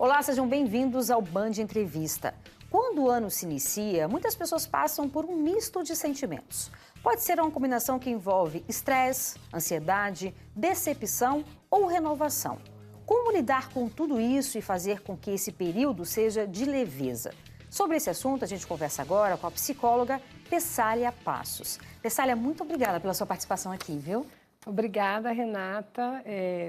Olá, sejam bem-vindos ao Band Entrevista. Quando o ano se inicia, muitas pessoas passam por um misto de sentimentos. Pode ser uma combinação que envolve estresse, ansiedade, decepção ou renovação. Como lidar com tudo isso e fazer com que esse período seja de leveza? Sobre esse assunto, a gente conversa agora com a psicóloga Tessália Passos. Tessália, muito obrigada pela sua participação aqui, viu? Obrigada, Renata.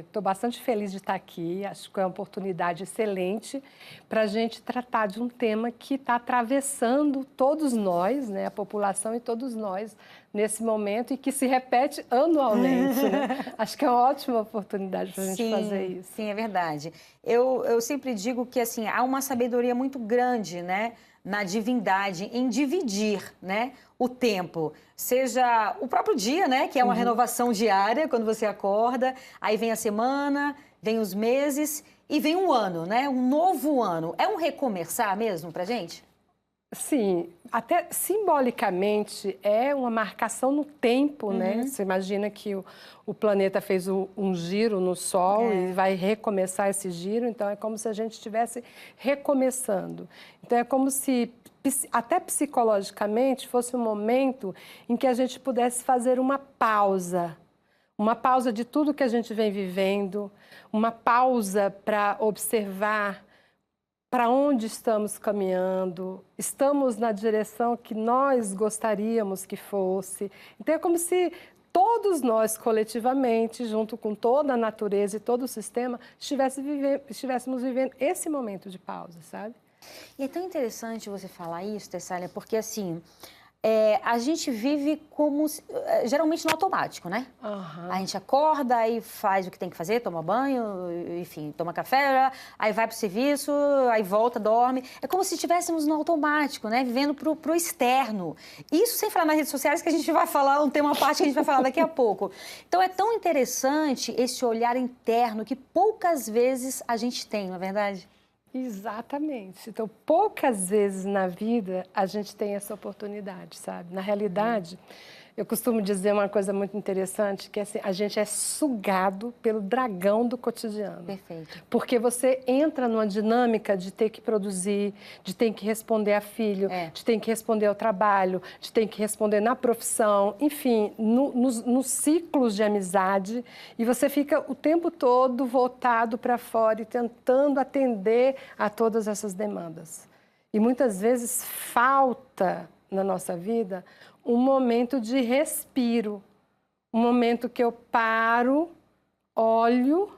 Estou bastante feliz de estar aqui. Acho que é uma oportunidade excelente para a gente tratar de um tema que está atravessando todos nós, né, a população e todos nós nesse momento e que se repete anualmente. Né? Acho que é uma ótima oportunidade para a gente fazer isso. Sim, é verdade. Eu sempre digo que assim, há uma sabedoria muito grande, né, na divindade, em dividir, né, o tempo. Seja o próprio dia, né, que é uma renovação diária, quando você acorda, aí vem a semana, vem os meses e vem um ano, né, um novo ano. É um recomeçar mesmo pra gente? Sim, até simbolicamente é uma marcação no tempo, né? Você imagina que o planeta fez um giro no Sol e vai recomeçar esse giro, então é como se a gente estivesse recomeçando. Então é como se, até psicologicamente, fosse um momento em que a gente pudesse fazer uma pausa de tudo que a gente vem vivendo, uma pausa para observar para onde estamos caminhando, estamos na direção que nós gostaríamos que fosse. Então é como se todos nós, coletivamente, junto com toda a natureza e todo o sistema, estivéssemos vivendo esse momento de pausa, sabe? E é tão interessante você falar isso, Tessália, porque assim, a gente vive como, geralmente no automático, né? A gente acorda, aí faz o que tem que fazer, toma banho, enfim, toma café, aí vai pro serviço, aí volta, dorme. É como se estivéssemos no automático, né? Vivendo pro externo. Isso sem falar nas redes sociais, que a gente vai falar, tem uma parte que a gente vai falar daqui a pouco. Então é tão interessante esse olhar interno que poucas vezes a gente tem, não é verdade? Exatamente. Então, poucas vezes na vida a gente tem essa oportunidade, sabe? Na realidade, eu costumo dizer uma coisa muito interessante, que é assim, a gente é sugado pelo dragão do cotidiano. Perfeito. Porque você entra numa dinâmica de ter que produzir, de ter que responder a filho, de ter que responder ao trabalho, de ter que responder na profissão, enfim, nos ciclos de amizade, e você fica o tempo todo voltado para fora e tentando atender a todas essas demandas. E muitas vezes falta na nossa vida um momento de respiro, um momento que eu paro, olho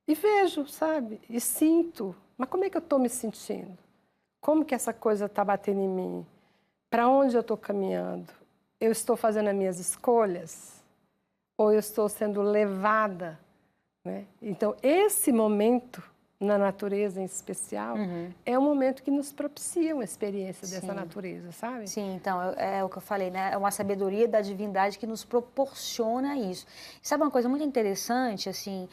e vejo, sabe? E sinto. Mas como é que eu estou me sentindo? Como que essa coisa está batendo em mim? Para onde eu estou caminhando? Eu estou fazendo as minhas escolhas? Ou eu estou sendo levada? Né? Então, esse momento na natureza em especial, é um momento que nos propicia uma experiência dessa natureza, sabe? Sim, então, é o que eu falei, né? É uma sabedoria da divindade que nos proporciona isso. E sabe uma coisa muito interessante, assim,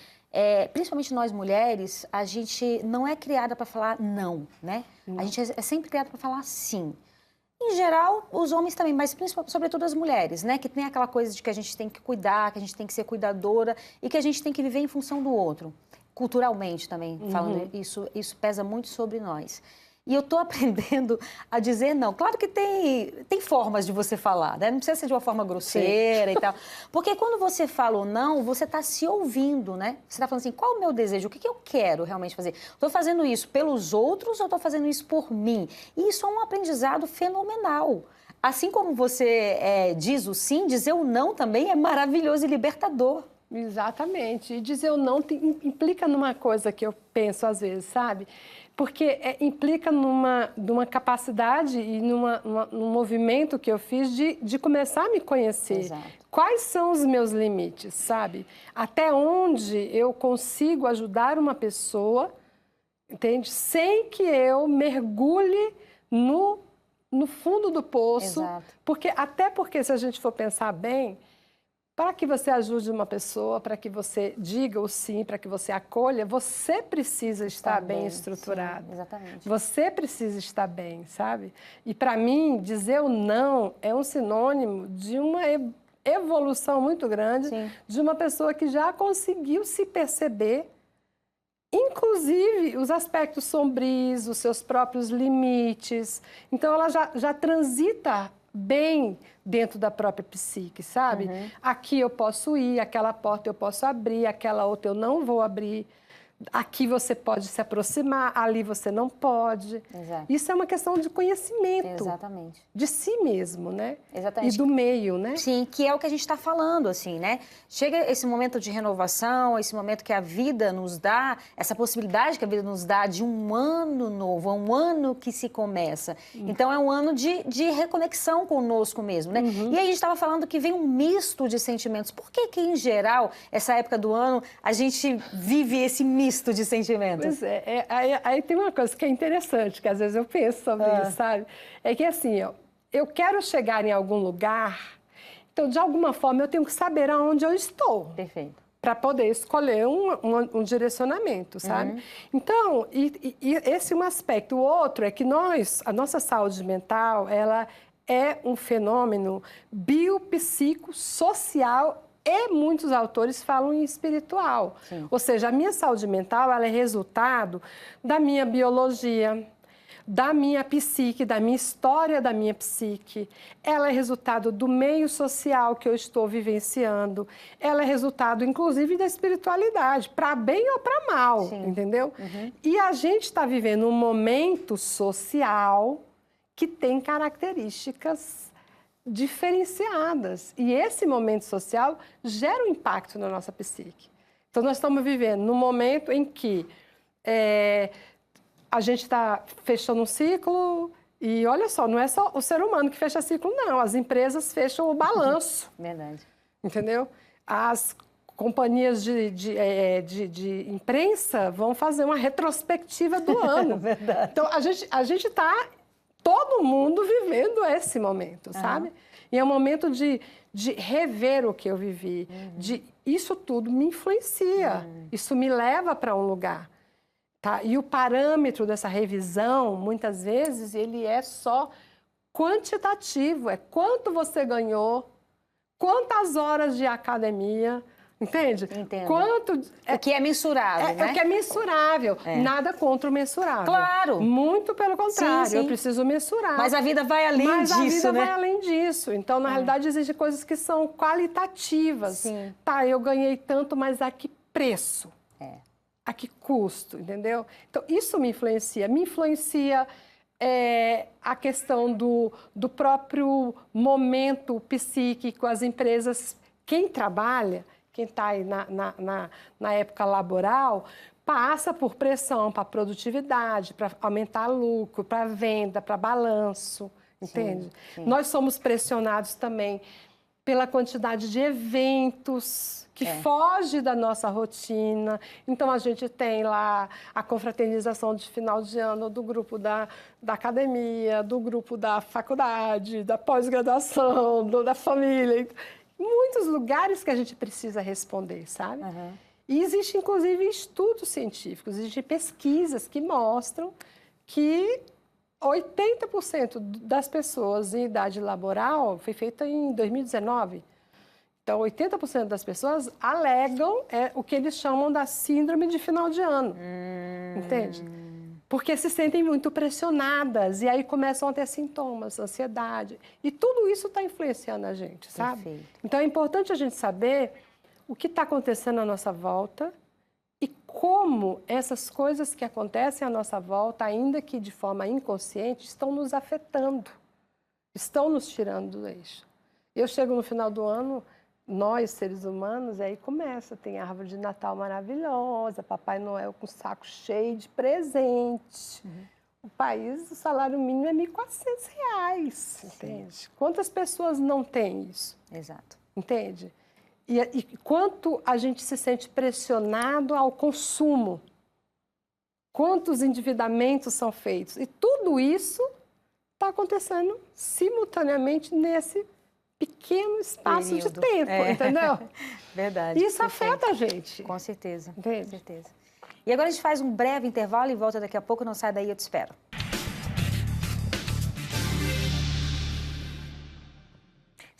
principalmente nós mulheres, a gente não é criada para falar não, né? A gente é sempre criada para falar sim. Em geral, os homens também, mas sobretudo as mulheres, né? Que tem aquela coisa de que a gente tem que cuidar, que a gente tem que ser cuidadora e que a gente tem que viver em função do outro. Culturalmente também, falando isso pesa muito sobre nós. E eu estou aprendendo a dizer não. Claro que tem formas de você falar, né? Não precisa ser de uma forma grosseira e tal. Porque quando você fala o não, você está se ouvindo, né? Você está falando assim, qual é o meu desejo? O que eu quero realmente fazer? Estou fazendo isso pelos outros ou estou fazendo isso por mim? E isso é um aprendizado fenomenal. Assim como você diz o sim, dizer o não também é maravilhoso e libertador. Exatamente. E dizer o não implica numa coisa que eu penso às vezes, sabe? Porque implica numa capacidade e num movimento que eu fiz de começar a me conhecer. Exato. Quais são os meus limites, sabe? Até onde eu consigo ajudar uma pessoa, entende? Sem que eu mergulhe no fundo do poço. Exato. Até porque, se a gente for pensar bem, para que você ajude uma pessoa, para que você diga o sim, para que você acolha, você precisa estar bem estruturado. Sim, exatamente. Você precisa estar bem, sabe? E para mim, dizer o não é um sinônimo de uma evolução muito grande de uma pessoa que já conseguiu se perceber inclusive os aspectos sombrios, os seus próprios limites. Então, ela já transita bem dentro da própria psique, sabe? Aqui eu posso ir, aquela porta eu posso abrir, aquela outra eu não vou abrir. Aqui você pode se aproximar, ali você não pode. Exato. Isso é uma questão de conhecimento. Exatamente. De si mesmo, né? Exatamente. E do meio, né? Sim, que é o que a gente está falando, assim, né? Chega esse momento de renovação, esse momento que a vida nos dá, essa possibilidade que a vida nos dá de um ano novo, um ano que se começa. Então, é um ano de reconexão conosco mesmo, né? E aí a gente estava falando que vem um misto de sentimentos. Por que que, em geral, essa época do ano, a gente vive esse misto de sentimentos? Pois é, aí tem uma coisa que é interessante, que às vezes eu penso sobre isso, sabe? É que assim, ó, eu quero chegar em algum lugar, então de alguma forma eu tenho que saber aonde eu estou. Perfeito. Para poder escolher um direcionamento, sabe? Então, esse é um aspecto. O outro é que a nossa saúde mental, ela é um fenômeno biopsicossocial e muitos autores falam em espiritual. Sim. Ou seja, a minha saúde mental, ela é resultado da minha biologia, da minha psique, da minha história da minha psique. Ela é resultado do meio social que eu estou vivenciando. Ela é resultado, inclusive, da espiritualidade, para bem ou para mal, entendeu? E a gente está vivendo um momento social que tem características diferenciadas. E esse momento social gera um impacto na nossa psique. Então, nós estamos vivendo num momento em que a gente está fechando um ciclo e, olha só, não é só o ser humano que fecha ciclo, não. As empresas fecham o balanço. Verdade. Entendeu? As companhias de imprensa vão fazer uma retrospectiva do ano. Verdade. Então, a gente está, todo mundo vivendo esse momento, sabe? E é um momento de rever o que eu vivi. Isso tudo me influencia. Isso me leva para um lugar. Tá? E o parâmetro dessa revisão, muitas vezes, ele é só quantitativo. É quanto você ganhou, quantas horas de academia, entende? Entendo. O que é mensurável, né? O que é mensurável. Nada contra o mensurável. Claro. Muito pelo contrário, sim. eu preciso mensurar. Mas a vida vai além disso, né? Mas a vida vai além disso. Então, na realidade, existem coisas que são qualitativas. Sim. Tá, eu ganhei tanto, mas a que preço? A que custo, entendeu? Então, isso me influencia. Me influencia a questão do próprio momento psíquico, as empresas, quem trabalha, quem está aí na época laboral, passa por pressão para produtividade, para aumentar lucro, para venda, para balanço, entende? Sim. Nós somos pressionados também pela quantidade de eventos que foge da nossa rotina. Então, a gente tem lá a confraternização de final de ano do grupo da academia, do grupo da faculdade, da pós-graduação, da família. Muitos lugares que a gente precisa responder, sabe? E existem, inclusive, estudos científicos, existem pesquisas que mostram que 80% das pessoas em idade laboral, foi feita em 2019, então 80% das pessoas alegam o que eles chamam da síndrome de final de ano, entende? Porque se sentem muito pressionadas e aí começam a ter sintomas, ansiedade, e tudo isso está influenciando a gente, sabe? Perfeito. Então é importante a gente saber o que está acontecendo à nossa volta e como essas coisas que acontecem à nossa volta, ainda que de forma inconsciente, estão nos afetando, estão nos tirando do eixo. Eu chego no final do ano, nós, seres humanos, aí começa, tem árvore de Natal maravilhosa, Papai Noel com saco cheio de presente. O país, o salário mínimo é R$ 1.400, entende? Quantas pessoas não têm isso? Exato. Entende? E quanto a gente se sente pressionado ao consumo, quantos endividamentos são feitos. E tudo isso está acontecendo simultaneamente nesse pequeno espaço de tempo, entendeu? Verdade. Isso afeta a gente. Com certeza, entende? Com certeza. E agora a gente faz um breve intervalo e volta daqui a pouco. Não sai daí, eu te espero.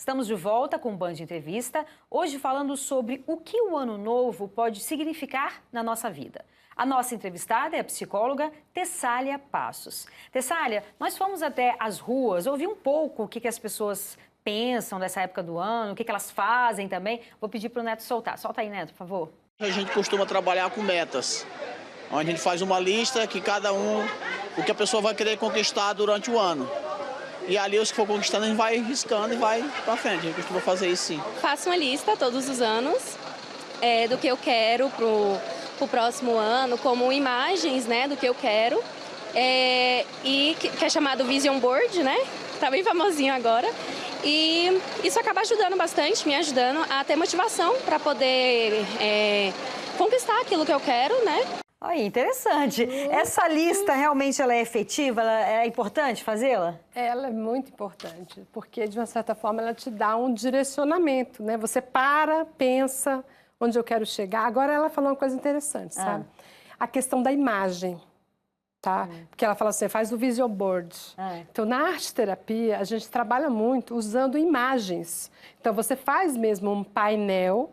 Estamos de volta com o Band Entrevista, hoje falando sobre o que o Ano Novo pode significar na nossa vida. A nossa entrevistada é a psicóloga Tessália Passos. Tessália, nós fomos até as ruas, ouvir um pouco o que as pessoas pensam dessa época do ano, o que elas fazem também. Vou pedir para o Neto soltar. Solta aí, Neto, por favor. A gente costuma trabalhar com metas, onde a gente faz uma lista que cada um, o que a pessoa vai querer conquistar durante o ano. E ali, os que for conquistando, a gente vai riscando e vai pra frente. A gente costuma fazer isso, sim. Faço uma lista todos os anos do que eu quero pro próximo ano, como imagens, né, do que eu quero. E que é chamado Vision Board, né? Tá bem famosinho agora. E isso acaba ajudando bastante, me ajudando a ter motivação para poder conquistar aquilo que eu quero, né? Olha, interessante. Essa lista realmente ela é efetiva? Ela é importante fazê-la? Ela é muito importante, porque de uma certa forma ela te dá um direcionamento, né? Você para, pensa onde eu quero chegar. Agora ela falou uma coisa interessante, sabe? A questão da imagem, tá? Porque ela fala assim, faz o vision board. Então, na arte-terapia, a gente trabalha muito usando imagens. Então, você faz mesmo um painel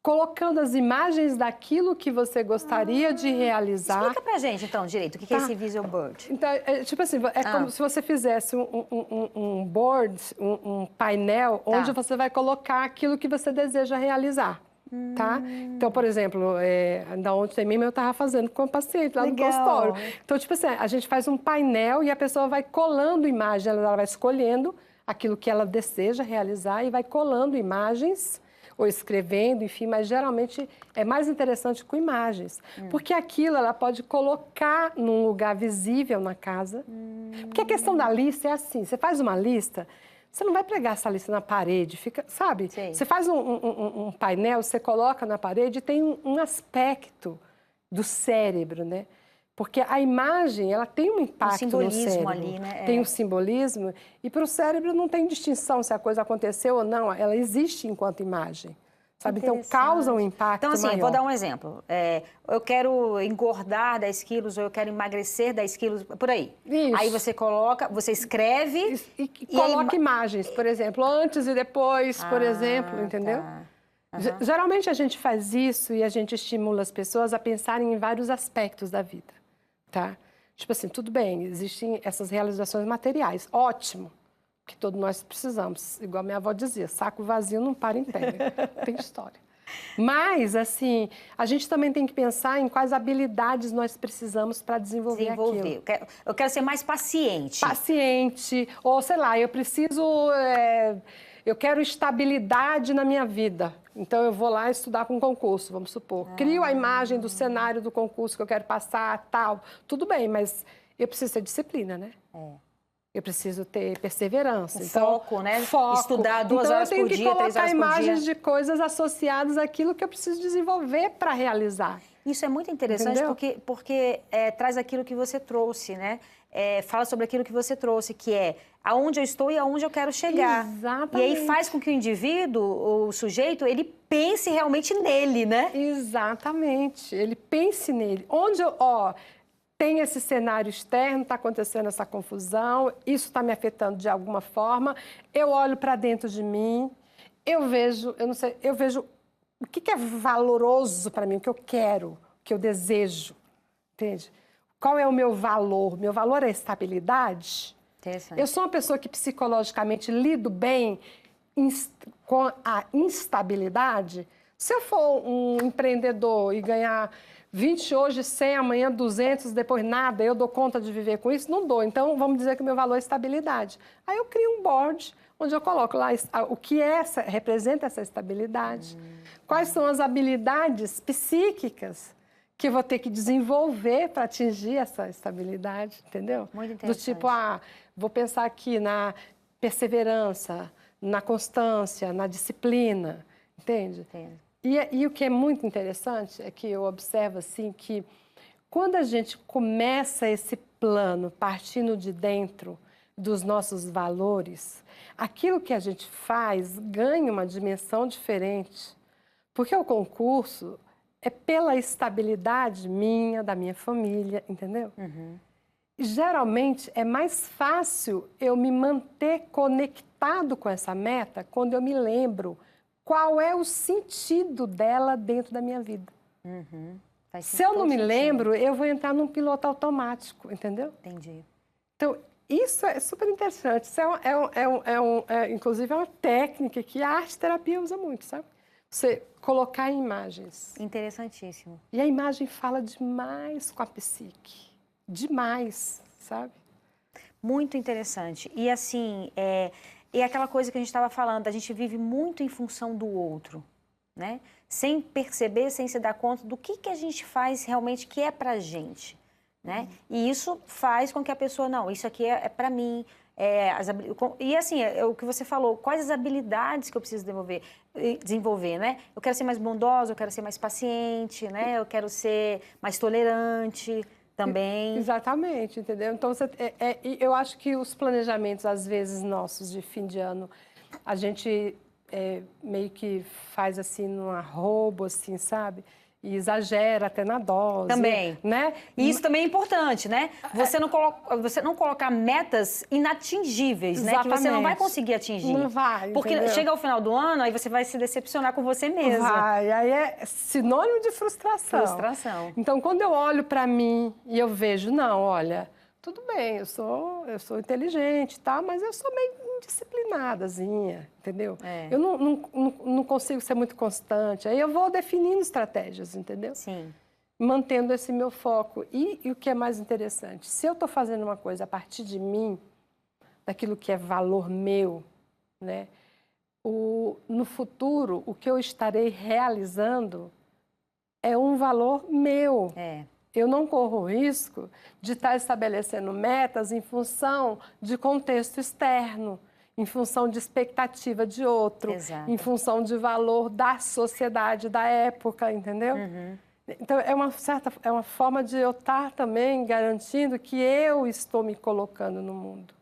colocando as imagens daquilo que você gostaria de realizar. Explica pra gente, então, direito, o que é esse Vision Board? Então, tipo assim, como se você fizesse um board, um painel, onde você vai colocar aquilo que você deseja realizar, tá? Então, por exemplo, ainda ontem mesmo eu estava fazendo com a paciente lá no consultório. Então, tipo assim, a gente faz um painel e a pessoa vai colando imagens, ela vai escolhendo aquilo que ela deseja realizar e vai colando imagens ou escrevendo, enfim, mas geralmente é mais interessante com imagens. Porque aquilo ela pode colocar num lugar visível na casa. Porque a questão da lista é assim, você faz uma lista, você não vai pregar essa lista na parede, fica, sabe? Sim. Você faz um painel, você coloca na parede e tem um aspecto do cérebro, né? Porque a imagem, ela tem um impacto no cérebro. Ali, né? Tem um simbolismo. E para o cérebro não tem distinção se a coisa aconteceu ou não. Ela existe enquanto imagem. Sabe? Então, causa um impacto Então, assim, maior. vou dar um exemplo. Eu quero engordar 10 quilos ou eu quero emagrecer 10 quilos, por aí. Isso. Aí você coloca, você escreve... E coloca imagens, por exemplo, antes e depois, por exemplo, entendeu? Geralmente a gente faz isso e a gente estimula as pessoas a pensarem em vários aspectos da vida. Tá? Tipo assim, tudo bem, existem essas realizações materiais, ótimo, que todos nós precisamos. Igual minha avó dizia, saco vazio não para em pé, né? Tem história. Mas, assim, a gente também tem que pensar em quais habilidades nós precisamos para desenvolver aquilo. Eu quero ser mais paciente. Paciente, ou sei lá, eu preciso... eu quero estabilidade na minha vida. Então, eu vou lá estudar para um concurso, vamos supor. Crio a imagem do cenário do concurso que eu quero passar, tal. Tudo bem, mas eu preciso ter disciplina, né? Eu preciso ter perseverança. Foco, né? Foco. Estudar 2 horas por dia, 3 horas por dia. Eu tenho que colocar imagens de coisas associadas àquilo que eu preciso desenvolver para realizar. Isso é muito interessante porque traz aquilo que você trouxe, né? Fala sobre aquilo que você trouxe, que é aonde eu estou e aonde eu quero chegar. Exatamente. E aí faz com que o indivíduo, o sujeito, ele pense realmente nele, né? Exatamente. Ele pense nele. Onde tem esse cenário externo, está acontecendo essa confusão, isso está me afetando de alguma forma, eu olho para dentro de mim, eu vejo o que é valoroso para mim, o que eu quero, o que eu desejo, entende? Qual é o meu valor? Meu valor é estabilidade? Eu sou uma pessoa que psicologicamente lido bem com a instabilidade. Se eu for um empreendedor e ganhar 20 hoje, 100, amanhã 200, depois nada, eu dou conta de viver com isso? Não dou. Então, vamos dizer que o meu valor é estabilidade. Aí eu crio um board onde eu coloco lá o que representa essa estabilidade. Quais são as habilidades psíquicas que eu vou ter que desenvolver para atingir essa estabilidade, entendeu? Muito interessante. Do tipo, vou pensar aqui na perseverança, na constância, na disciplina, entende? Entendo. E o que é muito interessante é que eu observo assim que quando a gente começa esse plano partindo de dentro dos nossos valores, aquilo que a gente faz ganha uma dimensão diferente. Porque o concurso é pela estabilidade minha, da minha família, entendeu? E, geralmente é mais fácil eu me manter conectada conectado com essa meta quando eu me lembro qual é o sentido dela dentro da minha vida. Se eu não me lembro, eu vou entrar num piloto automático, entendeu? Entendi. Então, isso é super interessante. Isso inclusive, é uma técnica que a arte-terapia usa muito, sabe? Você colocar em imagens. Interessantíssimo. E a imagem fala demais com a psique. Demais, sabe? Muito interessante. E assim, é aquela coisa que a gente estava falando, a gente vive muito em função do outro, né? Sem perceber, sem se dar conta do que a gente faz realmente que é pra gente, né? E isso faz com que a pessoa, não, isso aqui é pra mim. E assim, o que você falou, quais as habilidades que eu preciso desenvolver, né? Eu quero ser mais bondosa, eu quero ser mais paciente, né? Eu quero ser mais tolerante também. Exatamente, entendeu? Então, eu acho que os planejamentos, às vezes, nossos de fim de ano, a gente meio que faz assim, num arrobo, assim, sabe? E exagera até na dose. Também. Né? E isso também é importante, né? Você não colocar metas inatingíveis, né? Que você não vai conseguir atingir. Não vai, porque entendeu? chega ao final do ano, aí você vai se decepcionar com você mesma. Vai, aí é sinônimo de frustração. Frustração. Então, quando eu olho para mim e eu vejo, não, olha, tudo bem, eu sou inteligente, tá? Mas eu sou meio indisciplinadazinha, entendeu? Eu não consigo ser muito constante. Aí eu vou definindo estratégias, entendeu? Sim. Mantendo esse meu foco. E o que é mais interessante, se eu estou fazendo uma coisa a partir de mim, daquilo que é valor meu, né? No futuro, o que eu estarei realizando é um valor meu. Eu não corro o risco de estar estabelecendo metas em função de contexto externo, em função de expectativa de outro, em função de valor da sociedade, da época, entendeu? Então, é uma forma de eu estar também garantindo que eu estou me colocando no mundo,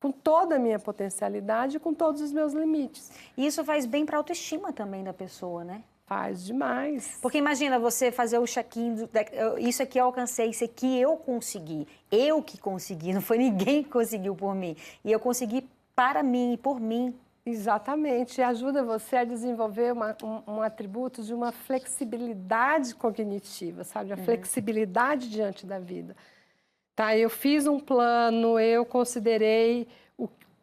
com toda a minha potencialidade, com todos os meus limites. E isso faz bem para a autoestima também da pessoa, né? Faz demais. Porque imagina você fazer o check-in, isso aqui eu alcancei, isso aqui eu consegui. Eu que consegui, não foi ninguém que conseguiu por mim. E eu consegui para mim e por mim. Exatamente. E ajuda você a desenvolver um atributo de uma flexibilidade cognitiva, sabe? A flexibilidade diante da vida. Tá? Eu fiz um plano, eu considerei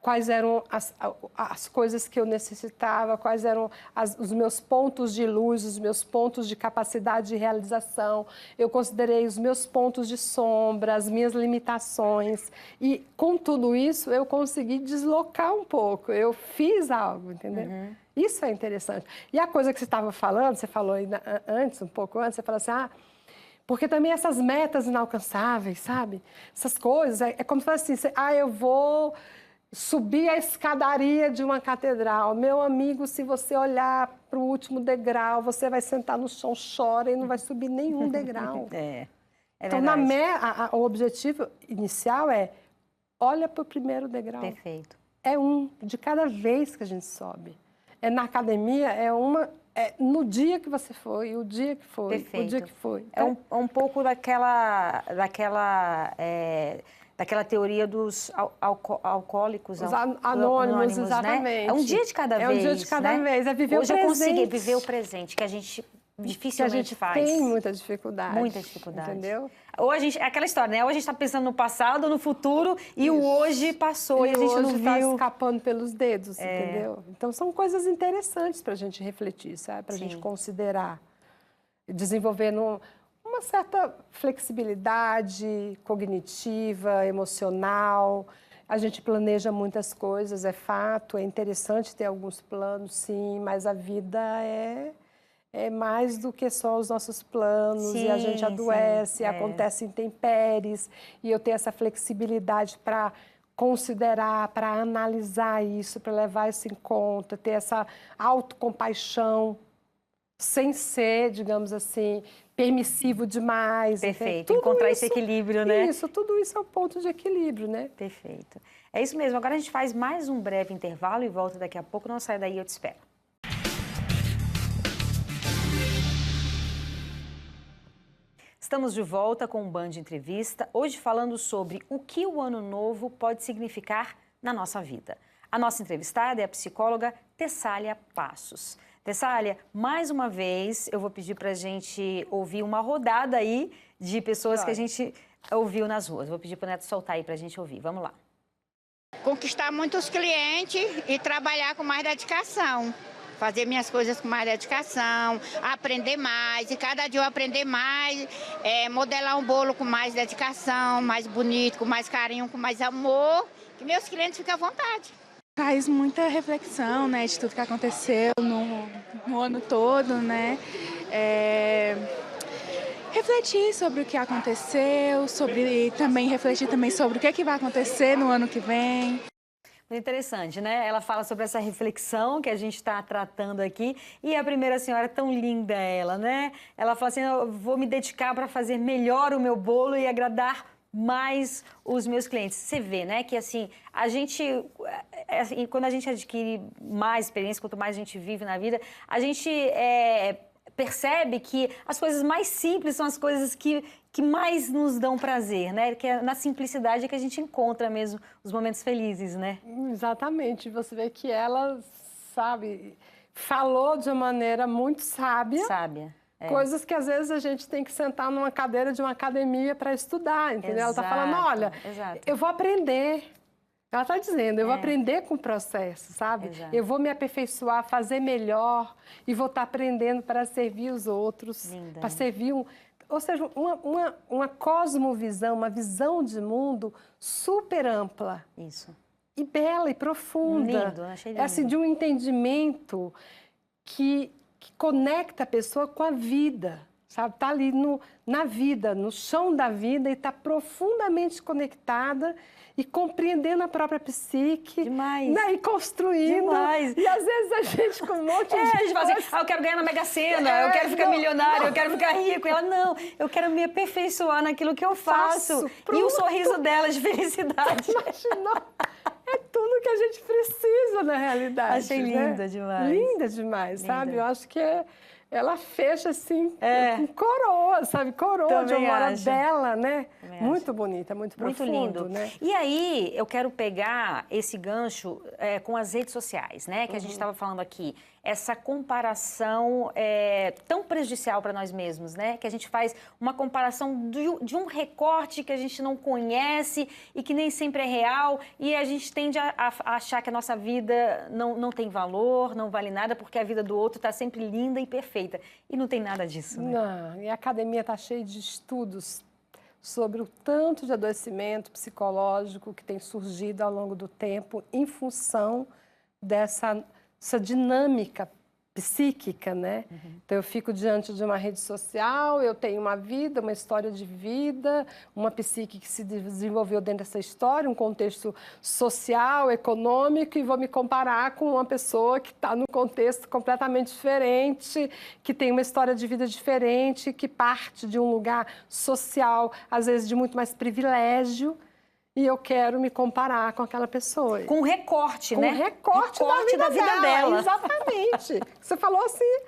quais eram as coisas que eu necessitava, quais eram os meus pontos de luz, os meus pontos de capacidade de realização. Eu considerei os meus pontos de sombra, as minhas limitações. E, com tudo isso, eu consegui deslocar um pouco. Eu fiz algo, entendeu? Isso é interessante. E a coisa que você estava falando, você falou aí antes, um pouco antes, você falou assim, porque também essas metas inalcançáveis, sabe? Essas coisas, é como se fosse assim, eu vou subir a escadaria de uma catedral. Meu amigo, se você olhar para o último degrau, você vai sentar no chão, chora e não vai subir nenhum degrau. Então, o objetivo inicial é, olha para o primeiro degrau. Perfeito. É um de cada vez que a gente sobe. Na academia, no dia que você foi, o dia que foi, Perfeito. o dia que foi. É um pouco daquela teoria dos alcoólicos anônimos, exatamente. Né? É um dia de cada vez. É um dia de cada vez, é viver Hoje o presente. eu consegui viver o presente, que a gente dificilmente faz. Tem muita dificuldade. Muita dificuldade. Entendeu? Ou é aquela história, né? Ou a gente está pensando no passado, no futuro, e o hoje passou e a gente não viu. Está escapando pelos dedos, entendeu? Então, são coisas interessantes para a gente refletir, sabe? Para a gente considerar. Desenvolvendo uma certa flexibilidade cognitiva, emocional. A gente planeja muitas coisas, é fato, é interessante ter alguns planos, sim, mas a vida é mais do que só os nossos planos, e a gente adoece, acontece intempéries, e eu tenho essa flexibilidade para considerar, para analisar isso, para levar isso em conta, ter essa autocompaixão, sem ser, digamos assim, permissivo demais. Perfeito, encontrar esse equilíbrio, né? Isso, tudo isso é um ponto de equilíbrio, né? Perfeito. É isso mesmo, agora a gente faz mais um breve intervalo e volta daqui a pouco, não sai daí, eu te espero. Estamos de volta com um Band Entrevista, hoje falando sobre o que o Ano Novo pode significar na nossa vida. A nossa entrevistada é a psicóloga Tessália Passos. Tessália, mais uma vez, eu vou pedir para a gente ouvir uma rodada aí de pessoas que a gente ouviu nas ruas. Vou pedir para o Neto soltar aí para a gente ouvir. Vamos lá. Conquistar muitos clientes e trabalhar com mais dedicação. Fazer minhas coisas com mais dedicação, aprender mais, e cada dia eu aprender mais, modelar um bolo com mais dedicação, mais bonito, com mais carinho, com mais amor, que meus clientes fiquem à vontade. Faz muita reflexão, né, de tudo que aconteceu no ano todo, né? Refletir sobre o que aconteceu, refletir também sobre o que vai acontecer no ano que vem. Muito interessante, né? Ela fala sobre essa reflexão que a gente está tratando aqui. E a primeira senhora, tão linda ela, né? Ela fala assim, eu vou me dedicar para fazer melhor o meu bolo e agradar mais os meus clientes. Você vê, né, que assim, a gente, quando a gente adquire mais experiência, quanto mais a gente vive na vida, a gente percebe que as coisas mais simples são as coisas que mais nos dão prazer, né? Que é na simplicidade que a gente encontra mesmo os momentos felizes, né? Exatamente. Você vê que ela, sabe, falou de uma maneira muito sábia. Sábia. Coisas que às vezes a gente tem que sentar numa cadeira de uma academia para estudar, entendeu? Ela está falando, olha, eu vou aprender. Ela está dizendo, eu vou aprender com o processo, sabe? Exato. Eu vou me aperfeiçoar, fazer melhor e vou estar aprendendo para servir os outros, para servir ou seja, uma cosmovisão, uma visão de mundo super ampla. Isso. E bela e profunda. Lindo, achei lindo. É assim, de um entendimento que conecta a pessoa com a vida, sabe? Está ali na vida, no chão da vida e está profundamente conectada e compreendendo a própria psique. Demais. Né? E construindo. Demais. E às vezes a gente com um monte de a gente fala assim, eu quero ganhar na Mega Sena, eu quero ficar milionário, eu quero ficar rico. E ela, não, eu quero me aperfeiçoar naquilo que eu faço. E o sorriso dela de felicidade. Imaginou? É tudo que a gente precisa na realidade. Achei linda demais. Linda demais, linda. Sabe? Eu acho que ela fecha assim, com coroa, sabe? Coroa Também de uma hora acho. bela, né? Também Muito bonita, muito profundo, lindo. Né? E aí, eu quero pegar esse gancho com as redes sociais, né? Que a gente estava falando aqui. Essa comparação tão prejudicial para nós mesmos, né? Que a gente faz uma comparação de um recorte que a gente não conhece e que nem sempre é real. E a gente tende a achar que a nossa vida não tem valor, não vale nada, porque a vida do outro está sempre linda e perfeita. E não tem nada disso, né? Não, e a academia está cheia de estudos sobre o tanto de adoecimento psicológico que tem surgido ao longo do tempo em função dessa dinâmica psíquica, né? Então, eu fico diante de uma rede social, eu tenho uma vida, uma história de vida, uma psique que se desenvolveu dentro dessa história, um contexto social, econômico, e vou me comparar com uma pessoa que está num contexto completamente diferente, que tem uma história de vida diferente, que parte de um lugar social, às vezes de muito mais privilégio, e eu quero me comparar com aquela pessoa. Com um recorte, né? Com um recorte da vida dela. Exatamente. Você falou assim,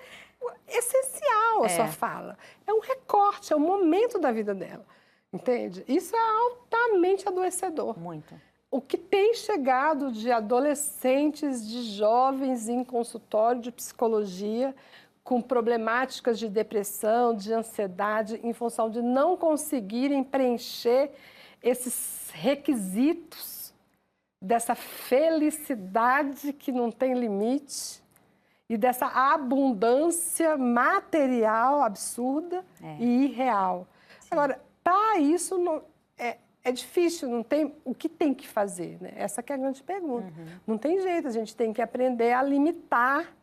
essencial a sua fala. É um recorte, é um momento da vida dela. Entende? Isso é altamente adoecedor. Muito. O que tem chegado de adolescentes, de jovens em consultório de psicologia com problemáticas de depressão, de ansiedade, em função de não conseguirem preencher esses requisitos dessa felicidade que não tem limite e dessa abundância material absurda e irreal. Sim. Agora, para isso é difícil, não tem o que tem que fazer, né? Essa que é a grande pergunta. Não tem jeito, a gente tem que aprender a limitar,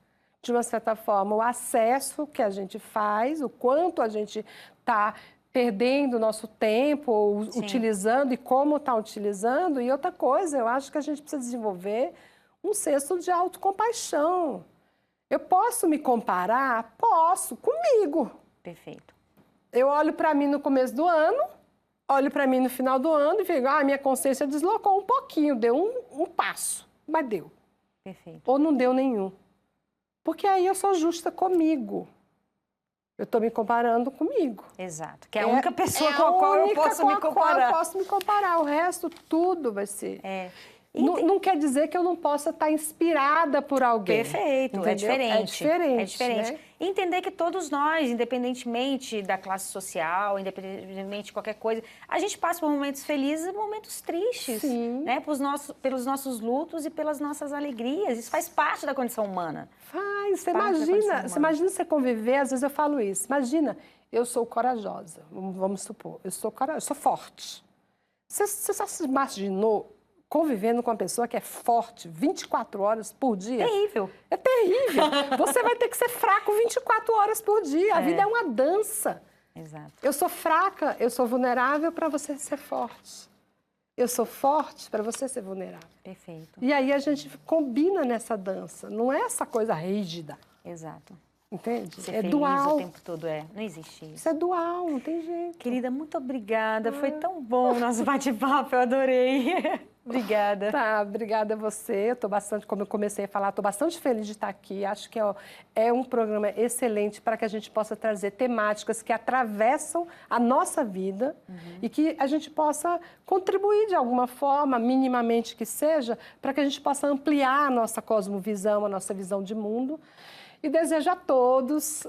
de uma certa forma, o acesso que a gente faz, o quanto a gente está perdendo o nosso tempo, ou utilizando e como está utilizando. E outra coisa, eu acho que a gente precisa desenvolver um senso de autocompaixão. Eu posso me comparar? Posso, comigo. Perfeito. Eu olho para mim no começo do ano, olho para mim no final do ano e digo, minha consciência deslocou um pouquinho, deu um passo, mas deu. Perfeito. Ou não deu nenhum. Porque aí eu sou justa comigo. Eu estou me comparando comigo. Exato. Que é a única pessoa com a qual eu posso me comparar. Eu posso me comparar. O resto, tudo vai ser. Não quer dizer que eu não possa estar inspirada por alguém. Perfeito, entendeu? é diferente. É diferente. Né? Entender que todos nós, independentemente da classe social, independentemente de qualquer coisa, a gente passa por momentos felizes e momentos tristes, né? Pelos nossos lutos e pelas nossas alegrias. Isso faz parte da condição humana. Você imagina você conviver, às vezes eu falo isso, imagina, eu sou corajosa, vamos supor, eu sou forte. Você só se imaginou convivendo com uma pessoa que é forte 24 horas por dia? Terrível. É terrível. Você vai ter que ser fraco 24 horas por dia. A vida é uma dança. Exato. Eu sou fraca, eu sou vulnerável para você ser forte. Eu sou forte para você ser vulnerável. Perfeito. E aí a gente combina nessa dança. Não é essa coisa rígida. Exato. Entende? Ser é feliz dual. o tempo todo, não existe isso. Isso é dual, não tem jeito. Querida, muito obrigada. Foi tão bom o nosso bate-papo, eu adorei. Obrigada. Tá, obrigada a você. Eu tô bastante, como eu comecei a falar, estou bastante feliz de estar aqui. Acho que é um programa excelente para que a gente possa trazer temáticas que atravessam a nossa vida e que a gente possa contribuir de alguma forma, minimamente que seja, para que a gente possa ampliar a nossa cosmovisão, a nossa visão de mundo. E desejo a todos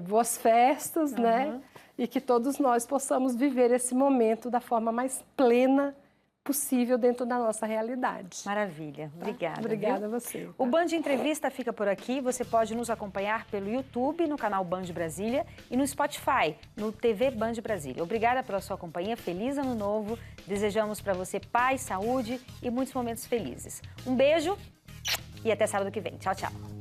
boas festas, né? E que todos nós possamos viver esse momento da forma mais plena possível dentro da nossa realidade. Maravilha. Obrigada. Obrigada a você. O Band Entrevista fica por aqui. Você pode nos acompanhar pelo YouTube, no canal Band Brasília e no Spotify, no TV Band Brasília. Obrigada pela sua companhia. Feliz Ano Novo. Desejamos para você paz, saúde e muitos momentos felizes. Um beijo e até sábado que vem. Tchau, tchau.